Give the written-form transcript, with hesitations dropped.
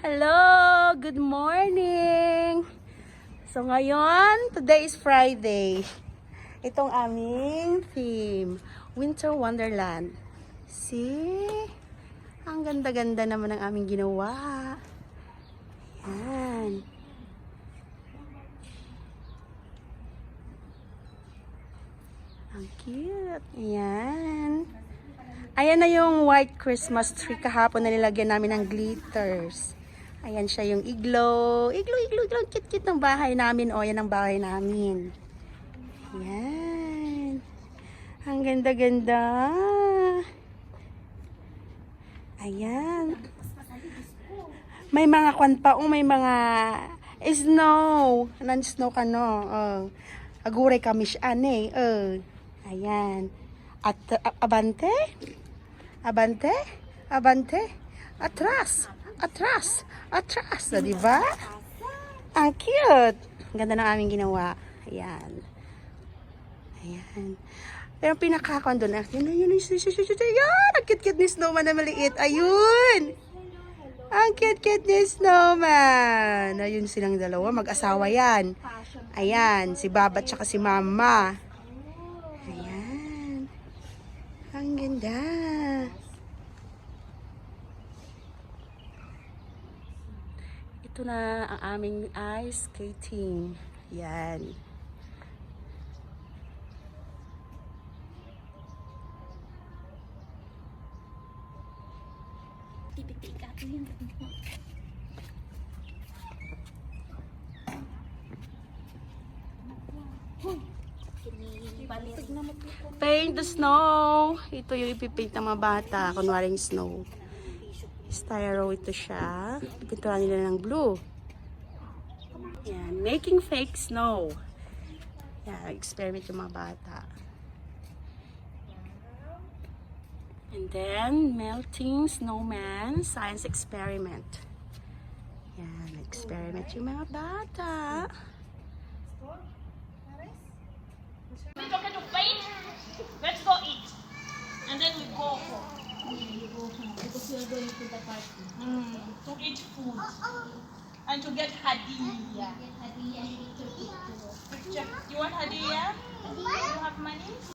Hello! Good morning! So ngayon, today is Friday. Itong aming theme, Winter Wonderland. See? Ang ganda-ganda naman ng aming ginawa. Yan. Ang cute. Ayan. Ayan na yung white Christmas tree kahapon na nilagyan namin ng glitters. Ayan siya yung iglo. Iglo. Cute ng bahay namin. O, yan ang bahay namin. Ayan. Ang ganda-ganda. Ayan. May mga kwan pa. May mga snow. Non-snow ka, no? Aguray kami siya, Ayan. At abante. Atras. So, diba? Ang cute. Ang ganda ng aming ginawa. Ayan. Pero pinakakon doon. Yun. Ang cute ni snowman na maliit. Ayun. Ang cute ni snowman. Ayun silang dalawa. Mag-asawa yan. Ayan. Si Baba at saka si Mama. Ayan. Ang ganda. Ito na ang aming ice skating. Yan. Paint the snow. Ito yung ipipaint ng mga bata. Kunwaring snow. Styro ito siya. Pinturan nila ng blue. Yan. Making fake snow. Yan. Experiment yung mga bata. And then, melting snowman. Science experiment. Yan. Experiment yung mga bata. We're talking to paint. Let's go eat. And then we go home. Because we are going to the party. To eat food. And to get hadiah. Get hadiah and to eat too. You want hadiah? You have money?